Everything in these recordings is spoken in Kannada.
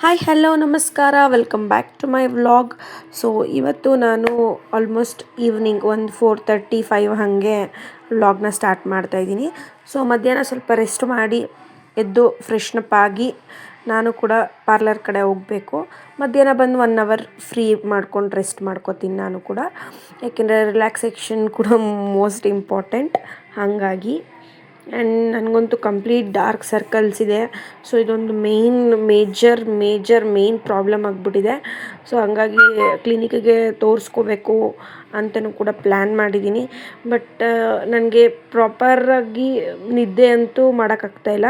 ಹಾಯ್ ಹಲೋ ನಮಸ್ಕಾರ welcome back to my vlog. So ಇವತ್ತು ನಾನು ಆಲ್ಮೋಸ್ಟ್ ಈವ್ನಿಂಗ್ ಒಂದು 4:35 ಹಾಗೆ ವ್ಲಾಗ್ನ ಸ್ಟಾರ್ಟ್ ಮಾಡ್ತಾಯಿದ್ದೀನಿ. ಸೊ ಮಧ್ಯಾಹ್ನ ಸ್ವಲ್ಪ ರೆಸ್ಟ್ ಮಾಡಿ ಎದ್ದು ಫ್ರೆಶ್ನಪ್ ಆಗಿ ನಾನು ಕೂಡ ಪಾರ್ಲರ್ ಕಡೆ ಹೋಗಬೇಕು. ಮಧ್ಯಾಹ್ನ ಬಂದು 1 ಅವರ್ ಫ್ರೀ ಮಾಡ್ಕೊಂಡು ರೆಸ್ಟ್ ಮಾಡ್ಕೋತೀನಿ ನಾನು ಕೂಡ, ಯಾಕೆಂದರೆ ರಿಲ್ಯಾಕ್ಸೇಷನ್ ಕೂಡ ಮೋಸ್ಟ್ ಇಂಪಾರ್ಟೆಂಟ್. ಹಾಗಾಗಿ ಆ್ಯಂಡ್ ನನಗಂತೂ ಕಂಪ್ಲೀಟ್ ಡಾರ್ಕ್ ಸರ್ಕಲ್ಸ್ ಇದೆ. ಸೊ ಇದೊಂದು ಮೇಜರ್ ಪ್ರಾಬ್ಲಮ್ ಆಗಿಬಿಟ್ಟಿದೆ. ಸೊ ಹಂಗಾಗಿ ಕ್ಲಿನಿಕ್ಕಿಗೆ ತೋರಿಸ್ಕೋಬೇಕು ಅಂತಲೂ ಕೂಡ ಪ್ಲ್ಯಾನ್ ಮಾಡಿದ್ದೀನಿ. ಬಟ್ ನನಗೆ ಪ್ರಾಪರಾಗಿ ನಿದ್ದೆ ಅಂತೂ ಮಾಡೋಕ್ಕಾಗ್ತಾಯಿಲ್ಲ,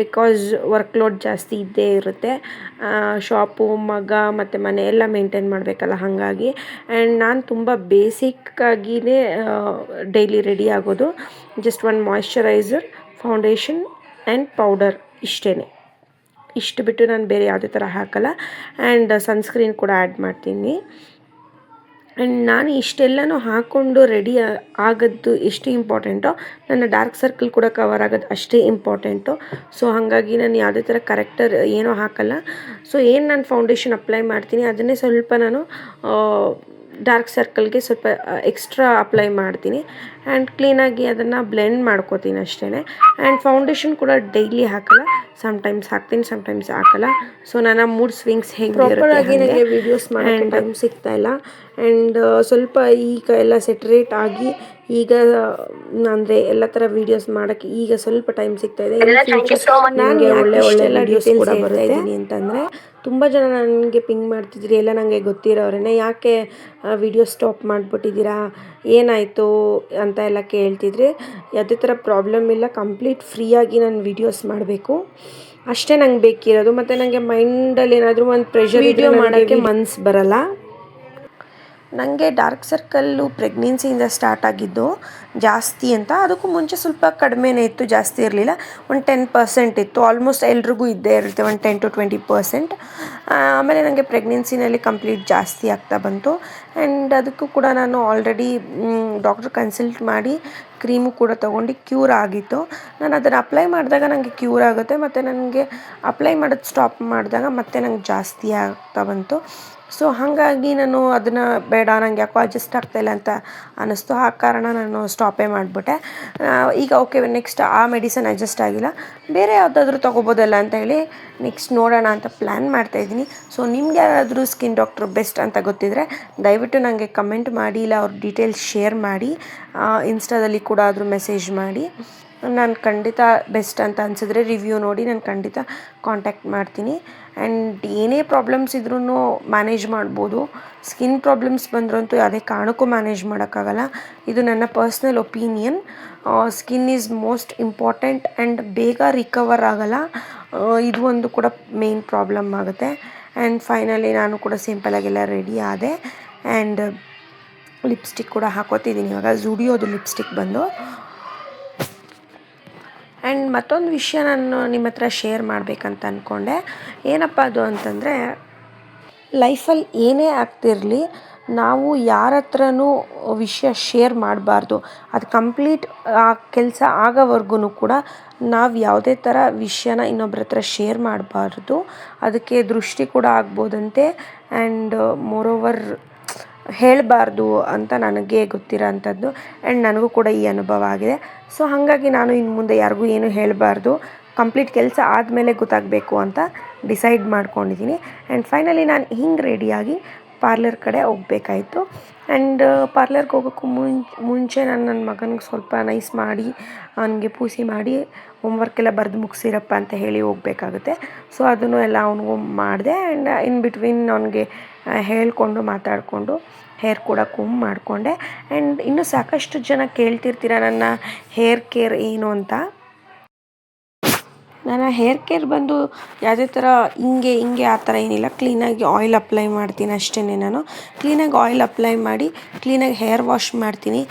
ಬಿಕಾಸ್ ವರ್ಕ್ ಲೋಡ್ ಜಾಸ್ತಿ ಇದ್ದೇ ಇರುತ್ತೆ. ಶಾಪು, ಮಗ ಮತ್ತು ಮನೆ ಎಲ್ಲ ಮೇಂಟೈನ್ ಮಾಡಬೇಕಲ್ಲ. ಹಾಗಾಗಿ ಆ್ಯಂಡ್ ನಾನು ತುಂಬ ಬೇಸಿಕ್ಕಾಗಿಯೇ ಡೈಲಿ ರೆಡಿ ಆಗೋದು. ಜಸ್ಟ್ ಒಂದು ಮಾಯ್ಶ್ಚರೈಸರ್, ಫೌಂಡೇಶನ್ ಆ್ಯಂಡ್ ಪೌಡರ್, ಇಷ್ಟು ಬಿಟ್ಟು ನಾನು ಬೇರೆ ಯಾವುದೇ ಥರ ಹಾಕಲ್ಲ. ಆ್ಯಂಡ್ ಸನ್ಸ್ಕ್ರೀನ್ ಕೂಡ ಆ್ಯಡ್ ಮಾಡ್ತೀನಿ. ಆ್ಯಂಡ್ ನಾನು ಇಷ್ಟೆಲ್ಲನೂ ಹಾಕ್ಕೊಂಡು ರೆಡಿ ಆಗೋದು ಎಷ್ಟು ಇಂಪಾರ್ಟೆಂಟೋ, ನನ್ನ ಡಾರ್ಕ್ ಸರ್ಕಲ್ ಕೂಡ ಕವರ್ ಆಗೋದು ಅಷ್ಟೇ ಇಂಪಾರ್ಟೆಂಟು. ಸೊ ಹಾಗಾಗಿ ನಾನು ಯಾವುದೇ ಥರ ಕರೆಕ್ಟರ್ ಏನೂ ಹಾಕಲ್ಲ. ಸೊ ಏನು ನಾನು ಫೌಂಡೇಶನ್ ಅಪ್ಲೈ ಮಾಡ್ತೀನಿ ಅದನ್ನೇ ಸ್ವಲ್ಪ ನಾನು ಡಾರ್ಕ್ ಸರ್ಕಲ್ಗೆ ಸ್ವಲ್ಪ ಎಕ್ಸ್ಟ್ರಾ ಅಪ್ಲೈ ಮಾಡ್ತೀನಿ. ಆ್ಯಂಡ್ ಕ್ಲೀನಾಗಿ ಅದನ್ನು ಬ್ಲೆಂಡ್ ಮಾಡ್ಕೋತೀನಿ ಅಷ್ಟೇ. ಆ್ಯಂಡ್ ಫೌಂಡೇಶನ್ ಕೂಡ ಡೈಲಿ ಹಾಕಲ್ಲ, ಸಮ್ಟೈಮ್ಸ್ ಹಾಕ್ತೀನಿ, ಸಮ್ಟೈಮ್ಸ್ ಹಾಕಲ್ಲ. ಸೊ ನನ್ನ ಮೂಡ್ ಸ್ವಿಂಗ್ಸ್ ಹೆಂಗೆ ಪ್ರಾಪರಾಗಿ ನನಗೆ ವೀಡಿಯೋಸ್ ಮಾಡೋಕ್ಕೆ ಟೈಮ್ ಸಿಗ್ತಾಯಿಲ್ಲ. ಆ್ಯಂಡ್ ಸ್ವಲ್ಪ ಈಗ ಎಲ್ಲ ಸೆಟ್ರೇಟ್ ಆಗಿ ಈಗ ಅಂದರೆ ಎಲ್ಲ ಥರ ವೀಡಿಯೋಸ್ ಮಾಡೋಕ್ಕೆ ಈಗ ಸ್ವಲ್ಪ ಟೈಮ್ ಸಿಗ್ತಾಯಿದೆ. ನನಗೆ ಒಳ್ಳೆ ವೀಡಿಯೋಸ್ ಕೂಡ ಬರ್ತಾ ಇದ್ದೀನಿ ಅಂತಂದರೆ ತುಂಬ ಜನ ನನಗೆ ಪಿಂಗ್ ಮಾಡ್ತಿದ್ರಿ, ಎಲ್ಲ ನನಗೆ ಗೊತ್ತಿರೋರೇ, ಯಾಕೆ ವಿಡಿಯೋ ಸ್ಟಾಪ್ ಮಾಡಿಬಿಟ್ಟಿದ್ದೀರಾ, ಏನಾಯಿತು ಅಂತ ಎಲ್ಲ ಕೇಳ್ತಿದ್ರಿ. ಯಾವುದೇ ಥರ ಪ್ರಾಬ್ಲಮ್ ಇಲ್ಲ, ಕಂಪ್ಲೀಟ್ ಫ್ರೀಯಾಗಿ ನಾನು ವೀಡಿಯೋಸ್ ಮಾಡಬೇಕು ಅಷ್ಟೇ ನಂಗೆ ಬೇಕಿರೋದು. ಮತ್ತು ನನಗೆ ಮೈಂಡಲ್ಲಿ ಏನಾದರೂ ಒಂದು ಪ್ರೆಷರ್ ವೀಡಿಯೋ ಮಾಡೋಕ್ಕೆ ಮನಸ್ಸು ಬರಲ್ಲ. ನನಗೆ ಡಾರ್ಕ್ ಸರ್ಕಲ್ಲು ಪ್ರೆಗ್ನೆನ್ಸಿಯಿಂದ ಸ್ಟಾರ್ಟ್ ಆಗಿದ್ದು ಜಾಸ್ತಿ ಅಂತ. ಅದಕ್ಕೂ ಮುಂಚೆ ಸ್ವಲ್ಪ ಕಡಿಮೆನೇ ಇತ್ತು, ಜಾಸ್ತಿ ಇರಲಿಲ್ಲ. ಒಂದು 10% ಇತ್ತು. ಆಲ್ಮೋಸ್ಟ್ ಎಲ್ರಿಗೂ ಇದ್ದೇ ಇರುತ್ತೆ, ಒಂದು 10 to 20%. ಆಮೇಲೆ ನನಗೆ ಪ್ರೆಗ್ನೆನ್ಸಿನಲ್ಲಿ ಕಂಪ್ಲೀಟ್ ಜಾಸ್ತಿ ಆಗ್ತಾ ಬಂತು. ಆ್ಯಂಡ್ ಅದಕ್ಕೂ ಕೂಡ ನಾನು ಆಲ್ರೆಡಿ ಡಾಕ್ಟ್ರ್ ಕನ್ಸಲ್ಟ್ ಮಾಡಿ ಕ್ರೀಮು ಕೂಡ ತೊಗೊಂಡು ಕ್ಯೂರ್ ಆಗಿತ್ತು. ನಾನು ಅದನ್ನು ಅಪ್ಲೈ ಮಾಡಿದಾಗ ನನಗೆ ಕ್ಯೂರ್ ಆಗುತ್ತೆ, ಮತ್ತು ನನಗೆ ಅಪ್ಲೈ ಮಾಡೋದು ಸ್ಟಾಪ್ ಮಾಡಿದಾಗ ಮತ್ತೆ ನಂಗೆ ಜಾಸ್ತಿ ಆಗ್ತಾ ಬಂತು. ಸೊ ಹಾಗಾಗಿ ನಾನು ಅದನ್ನು ಬೇಡ, ನನಗೆ ಯಾಕೋ ಅಡ್ಜಸ್ಟ್ ಆಗ್ತಾಯಿಲ್ಲ ಅಂತ ಅನ್ನಿಸ್ತು. ಆ ಕಾರಣ ನಾನು ಸ್ಟಾಪೇ ಮಾಡಿಬಿಟ್ಟೆ. ಈಗ ಓಕೆ, ನೆಕ್ಸ್ಟ್ ಆ ಮೆಡಿಸನ್ ಅಡ್ಜಸ್ಟ್ ಆಗಿಲ್ಲ, ಬೇರೆ ಯಾವುದಾದ್ರೂ ತೊಗೋಬೋದಲ್ಲ ಅಂತ ಹೇಳಿ ನೆಕ್ಸ್ಟ್ ನೋಡೋಣ ಅಂತ ಪ್ಲ್ಯಾನ್ ಮಾಡ್ತಾಯಿದ್ದೀನಿ. ಸೊ ನಿಮ್ಗೆ ಯಾರಾದರೂ ಸ್ಕಿನ್ ಡಾಕ್ಟ್ರ್ ಬೆಸ್ಟ್ ಅಂತ ಗೊತ್ತಿದ್ದರೆ ದಯವಿಟ್ಟು ನನಗೆ ಕಮೆಂಟ್ ಮಾಡಿ, ಇಲ್ಲ ಅವ್ರ ಡೀಟೇಲ್ಸ್ ಶೇರ್ ಮಾಡಿ, ಇನ್ಸ್ಟಾದಲ್ಲಿ ಕೂಡ ಆದರೂ ಮೆಸೇಜ್ ಮಾಡಿ. ನಾನು ಖಂಡಿತ ಬೆಸ್ಟ್ ಅಂತ ಅನಿಸಿದ್ರೆ ರಿವ್ಯೂ ನೋಡಿ ನಾನು ಖಂಡಿತ ಕಾಂಟ್ಯಾಕ್ಟ್ ಮಾಡ್ತೀನಿ. ಆ್ಯಂಡ್ ಏನೇ ಪ್ರಾಬ್ಲಮ್ಸ್ ಇದ್ರೂ ಮ್ಯಾನೇಜ್ ಮಾಡ್ಬೋದು. ಸ್ಕಿನ್ ಪ್ರಾಬ್ಲಮ್ಸ್ ಬಂದ್ರಂತೂ ಯಾವುದೇ ಕಾರಣಕ್ಕೂ ಮ್ಯಾನೇಜ್ ಮಾಡೋಕ್ಕಾಗಲ್ಲ. ಇದು ನನ್ನ personal opinion. Skin is most important and ಬೇಗ ರಿಕವರ್ ಆಗೋಲ್ಲ, ಇದು ಒಂದು ಕೂಡ ಮೇನ್ ಪ್ರಾಬ್ಲಮ್ ಆಗುತ್ತೆ. ಆ್ಯಂಡ್ ಫೈನಲಿ ನಾನು ಕೂಡ ಸಿಂಪಲಾಗೆಲ್ಲ ರೆಡಿ ಆದೆ. ಆ್ಯಂಡ್ ಲಿಪ್ಸ್ಟಿಕ್ ಕೂಡ ಹಾಕೋತಿದ್ದೀನಿ ಇವಾಗ, ಝುಡಿಯೋದು ಲಿಪ್ಸ್ಟಿಕ್ ಬಂದು. ಆ್ಯಂಡ್ ಮತ್ತೊಂದು ವಿಷಯ ನಾನು ನಿಮ್ಮ ಹತ್ರ ಶೇರ್ ಮಾಡಬೇಕಂತ ಅಂದ್ಕೊಂಡೆ. ಏನಪ್ಪ ಅದು ಅಂತಂದರೆ, ಲೈಫಲ್ಲಿ ಏನೇ ಆಗ್ತಿರಲಿ ನಾವು ಯಾರ ಹತ್ರನೂ ವಿಷಯ ಶೇರ್ ಮಾಡಬಾರ್ದು. ಅದು ಕಂಪ್ಲೀಟ್ ಆ ಕೆಲಸ ಆಗೋವರೆಗೂ ಕೂಡ ನಾವು ಯಾವುದೇ ಥರ ವಿಷಯನ ಇನ್ನೊಬ್ರ ಹತ್ರ ಶೇರ್ ಮಾಡಬಾರ್ದು. ಅದಕ್ಕೆ ದೃಷ್ಟಿ ಕೂಡ ಆಗ್ಬೋದಂತೆ. ಆ್ಯಂಡ್ ಮೋರೋವರ್ ಹೇಳಬಾರ್ದು ಅಂತ ನನಗೆ ಗೊತ್ತಿರೋ ಅಂಥದ್ದು. ಆ್ಯಂಡ್ ನನಗೂ ಕೂಡ ಈ ಅನುಭವ ಆಗಿದೆ. ಸೊ ಹಾಗಾಗಿ ನಾನು ಇನ್ನು ಮುಂದೆ ಯಾರಿಗೂ ಏನೂ ಹೇಳಬಾರ್ದು, ಕಂಪ್ಲೀಟ್ ಕೆಲಸ ಆದಮೇಲೆ ಗೊತ್ತಾಗಬೇಕು ಅಂತ ಡಿಸೈಡ್ ಮಾಡ್ಕೊಂಡಿದ್ದೀನಿ. ಆ್ಯಂಡ್ ಫೈನಲಿ ನಾನು ಹಿಂಗೆ ರೆಡಿಯಾಗಿ ಪಾರ್ಲರ್ ಕಡೆ ಹೋಗಬೇಕಾಯಿತು. ಆ್ಯಂಡ್ ಪಾರ್ಲರ್ಗೆ ಹೋಗೋಕ್ಕೂ ಮುಂಚೆ ನಾನು ನನ್ನ ಮಗನಿಗೆ ಸ್ವಲ್ಪ ನೈಸ್ ಮಾಡಿ, ಅವನಿಗೆ ಪೂಸಿ ಮಾಡಿ ಹೋಮ್ವರ್ಕೆಲ್ಲ ಬರೆದು ಮುಗಿಸಿರಪ್ಪ ಅಂತ ಹೇಳಿ ಹೋಗಬೇಕಾಗುತ್ತೆ. ಸೊ ಅದನ್ನು ಎಲ್ಲ ಅವನಿಗೂ ಮಾಡಿದೆ. ಆ್ಯಂಡ್ ಇನ್ ಬಿಟ್ವೀನ್ ಅವನಿಗೆ ಹೇಳಿಕೊಂಡು ಮಾತಾಡಿಕೊಂಡು ಹೇರ್ ಕೂಡ ಕೂಮ್ ಮಾಡಿಕೊಂಡೆ. ಆ್ಯಂಡ್ ಇನ್ನೂ ಸಾಕಷ್ಟು ಜನ ಕೇಳ್ತಿರ್ತೀರ ನನ್ನ ಹೇರ್ ಕೇರ್ ಏನು ಅಂತ. ನನ್ನ ಹೇರ್ ಕೇರ್ ಬಂದು ಯಾವುದೇ ಥರ ಹಿಂಗೆ ಆ ಥರ ಏನಿಲ್ಲ. ಕ್ಲೀನಾಗಿ ಆಯಿಲ್ ಅಪ್ಲೈ ಮಾಡ್ತೀನಿ ಅಷ್ಟೇ. ನಾನು ಕ್ಲೀನಾಗಿ ಆಯಿಲ್ ಅಪ್ಲೈ ಮಾಡಿ ಕ್ಲೀನಾಗಿ ಹೇರ್ ವಾಶ್ ಮಾಡ್ತೀನಿ.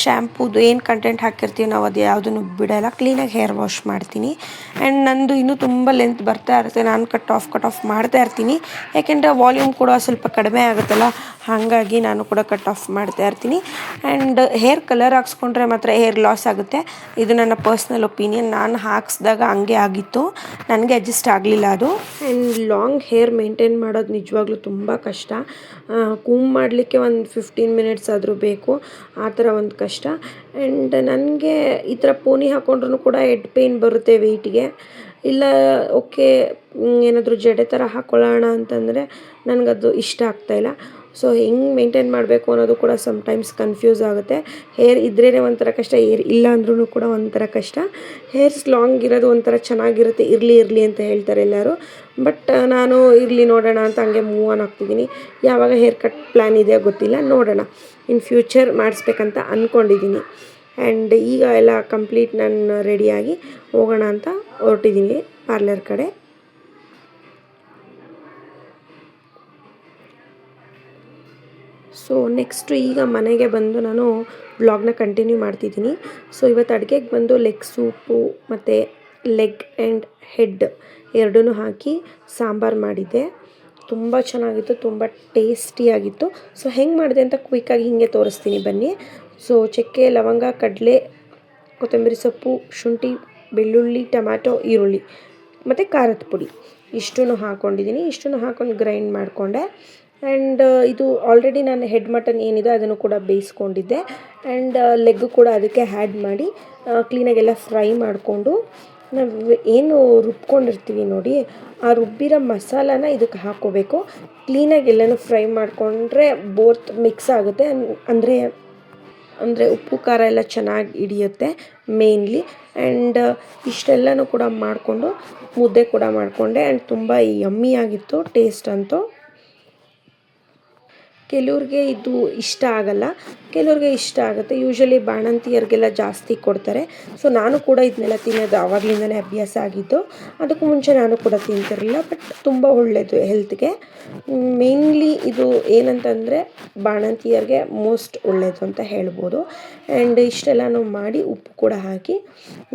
ಶ್ಯಾಂಪೂದು ಏನು ಕಂಟೆಂಟ್ ಹಾಕಿರ್ತೀವಿ ನಾವು ಅದು ಯಾವುದನ್ನು ಬಿಡೋಲ್ಲ, ಕ್ಲೀನಾಗಿ ಹೇರ್ ವಾಶ್ ಮಾಡ್ತೀನಿ. ಆ್ಯಂಡ್ ನಂದು ಇನ್ನೂ ತುಂಬ ಲೆಂತ್ ಬರ್ತಾ ಇರುತ್ತೆ, ನಾನು ಕಟ್ ಆಫ್ ಮಾಡ್ತಾ ಇರ್ತೀನಿ. ಯಾಕೆಂದರೆ ವಾಲ್ಯೂಮ್ ಕೂಡ ಸ್ವಲ್ಪ ಕಡಿಮೆ ಆಗುತ್ತಲ್ಲ, ಹಾಗಾಗಿ ನಾನು ಕೂಡ ಕಟ್ ಆಫ್ ಮಾಡ್ತಾ ಇರ್ತೀನಿ. ಆ್ಯಂಡ್ ಹೇರ್ ಕಲರ್ ಹಾಕ್ಸ್ಕೊಂಡ್ರೆ ಮಾತ್ರ ಹೇರ್ ಲಾಸ್ ಆಗುತ್ತೆ. ಇದು ನನ್ನ ಪರ್ಸ್ನಲ್ ಒಪಿನಿಯನ್. ನಾನು ಹಾಕ್ಸಿದಾಗ ಹಂಗೆ ಆಗಿತ್ತು, ನನಗೆ ಅಡ್ಜಸ್ಟ್ ಆಗಲಿಲ್ಲ ಅದು. ಆ್ಯಂಡ್ ಲಾಂಗ್ ಹೇರ್ ಮೇಂಟೈನ್ ಮಾಡೋದು ನಿಜವಾಗ್ಲೂ ತುಂಬ ಕಷ್ಟ. ಕೂಮ್ ಮಾಡಲಿಕ್ಕೆ ಒಂದು 15 ಮಿನಿಟ್ಸ್ ಆದರೂ ಬೇಕು, ಆ ಥರ ಒಂದು ಕಷ್ಟ. ಆ್ಯಂಡ್ ನನಗೆ ಈ ಥರ ಪೋನಿ ಹಾಕ್ಕೊಂಡ್ರೂ ಕೂಡ ಹೆಡ್ ಪೇಯ್ನ್ ಬರುತ್ತೆ ವೆಯ್ಟಿಗೆ. ಇಲ್ಲ ಓಕೆ, ಏನಾದರೂ ಜಡೆ ಥರ ಹಾಕ್ಕೊಳ್ಳೋಣ ಅಂತಂದರೆ ನನಗದು ಇಷ್ಟ ಆಗ್ತಾಯಿಲ್ಲ. ಸೊ ಹೆಂಗೆ ಮೇಂಟೈನ್ ಮಾಡಬೇಕು ಅನ್ನೋದು ಕೂಡ ಸಮ್ಟೈಮ್ಸ್ ಕನ್ಫ್ಯೂಸ್ ಆಗುತ್ತೆ. ಹೇರ್ ಇದ್ರೇ ಒಂಥರ ಕಷ್ಟ, ಹೇರ್ ಇಲ್ಲ ಅಂದ್ರೂ ಕೂಡ ಒಂಥರ ಕಷ್ಟ. ಹೇರ್ಸ್ ಲಾಂಗ್ ಇರೋದು ಒಂಥರ ಚೆನ್ನಾಗಿರುತ್ತೆ, ಇರಲಿ ಅಂತ ಹೇಳ್ತಾರೆ ಎಲ್ಲರೂ. ಬಟ್ ನಾನು ಇರಲಿ ನೋಡೋಣ ಅಂತ ಹಂಗೆ ಮೂವ್ ಆನ್ ಆಗ್ತಿದ್ದೀನಿ. ಯಾವಾಗ ಹೇರ್ ಕಟ್ ಪ್ಲ್ಯಾನ್ ಇದೆ ಗೊತ್ತಿಲ್ಲ, ನೋಡೋಣ. ಇನ್ ಫ್ಯೂಚರ್ ಮಾಡಿಸ್ಬೇಕಂತ ಅಂದ್ಕೊಂಡಿದ್ದೀನಿ. ಆ್ಯಂಡ್ ಈಗ ಎಲ್ಲ ಕಂಪ್ಲೀಟ್ ನಾನು ರೆಡಿಯಾಗಿ ಹೋಗೋಣ ಅಂತ ಹೊರಟಿದ್ದೀನಿ ಪಾರ್ಲರ್ ಕಡೆ. ಸೊ ನೆಕ್ಸ್ಟು ಈಗ ಮನೆಗೆ ಬಂದು ನಾನು ವ್ಲಾಗ್ನ ಕಂಟಿನ್ಯೂ ಮಾಡ್ತಿದ್ದೀನಿ. ಸೊ ಇವತ್ತು ಅಡುಗೆಗೆ ಬಂದು ಲೆಗ್ ಸೂಪು ಮತ್ತು ಲೆಗ್ ಆ್ಯಂಡ್ ಹೆಡ್ ಎರಡೂ ಹಾಕಿ ಸಾಂಬಾರು ಮಾಡಿದ್ದೆ. ತುಂಬ ಚೆನ್ನಾಗಿತ್ತು, ತುಂಬ ಟೇಸ್ಟಿಯಾಗಿತ್ತು. ಸೊ ಹೆಂಗೆ ಮಾಡಿದೆ ಅಂತ ಕ್ವಿಕ್ಕಾಗಿ ಹೀಗೆ ತೋರಿಸ್ತೀನಿ ಬನ್ನಿ. ಸೊ ಚಕ್ಕೆ, ಲವಂಗ, ಕಡಲೆ, ಕೊತ್ತಂಬರಿ ಸೊಪ್ಪು, ಶುಂಠಿ, ಬೆಳ್ಳುಳ್ಳಿ, ಟೊಮ್ಯಾಟೊ, ಈರುಳ್ಳಿ ಮತ್ತು ಖಾರದ ಪುಡಿ ಇಷ್ಟನ್ನು ಹಾಕ್ಕೊಂಡಿದ್ದೀನಿ. ಇಷ್ಟನ್ನು ಹಾಕ್ಕೊಂಡು ಗ್ರೈಂಡ್ ಮಾಡಿಕೊಂಡೆ. ಆ್ಯಂಡ್ ಇದು ಆಲ್ರೆಡಿ ನಾನು ಹೆಡ್ ಮಟನ್ ಏನಿದೆ ಅದನ್ನು ಕೂಡ ಬೇಯಿಸ್ಕೊಂಡಿದ್ದೆ. ಆ್ಯಂಡ್ ಲೆಗ್ ಕೂಡ ಅದಕ್ಕೆ ಆ್ಯಡ್ ಮಾಡಿ ಕ್ಲೀನಾಗೆಲ್ಲ ಫ್ರೈ ಮಾಡಿಕೊಂಡು, ನಾವು ಏನು ರುಬ್ಕೊಂಡಿರ್ತೀವಿ ನೋಡಿ, ಆ ರುಬ್ಬಿರೋ ಮಸಾಲಾನ ಇದಕ್ಕೆ ಹಾಕ್ಕೋಬೇಕು. ಕ್ಲೀನಾಗಿ ಎಲ್ಲನೂ ಫ್ರೈ ಮಾಡಿಕೊಂಡ್ರೆ ಬೋತ್ ಮಿಕ್ಸ್ ಆಗುತ್ತೆ. ಅಂದರೆ ಉಪ್ಪು ಖಾರ ಎಲ್ಲ ಚೆನ್ನಾಗಿ ಹಿಡಿಯುತ್ತೆ ಮೇಯ್ನ್ಲಿ. ಆ್ಯಂಡ್ ಇಷ್ಟೆಲ್ಲನೂ ಕೂಡ ಮಾಡಿಕೊಂಡು ಮುದ್ದೆ ಕೂಡ ಮಾಡಿಕೊಂಡೆ. ಆ್ಯಂಡ್ ತುಂಬ ಯಮ್ಮಿಯಾಗಿತ್ತು ಟೇಸ್ಟ್ ಅಂತೂ. ಕೆಲವ್ರಿಗೆ ಇದು ಇಷ್ಟ ಆಗಲ್ಲ, ಕೆಲವ್ರಿಗೆ ಇಷ್ಟ ಆಗುತ್ತೆ. ಯೂಶ್ವಲಿ ಬಾಣಂತಿಯರಿಗೆಲ್ಲ ಜಾಸ್ತಿ ಕೊಡ್ತಾರೆ. ಸೊ ನಾನು ಕೂಡ ಇದನ್ನೆಲ್ಲ ತಿನ್ನೋದು ಆವಾಗಲಿಂದನೇ ಅಭ್ಯಾಸ ಆಗಿದ್ದು. ಅದಕ್ಕೂ ಮುಂಚೆ ನಾನು ಕೂಡ ತಿಂತಿರಲಿಲ್ಲ. ಬಟ್ ತುಂಬ ಒಳ್ಳೆಯದು ಹೆಲ್ತ್ಗೆ. ಮೇಯ್ನ್ಲಿ ಇದು ಏನಂತಂದರೆ ಬಾಣಂತಿಯರಿಗೆ ಮೋಸ್ಟ್ ಒಳ್ಳೆಯದು ಅಂತ ಹೇಳ್ಬೋದು. ಆ್ಯಂಡ್ ಇಷ್ಟೆಲ್ಲನೂ ಮಾಡಿ ಉಪ್ಪು ಕೂಡ ಹಾಕಿ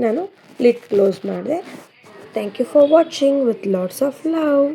ನಾನು ಲಿಡ್ ಕ್ಲೋಸ್ ಮಾಡಿದೆ. Thank you for watching with lots of love.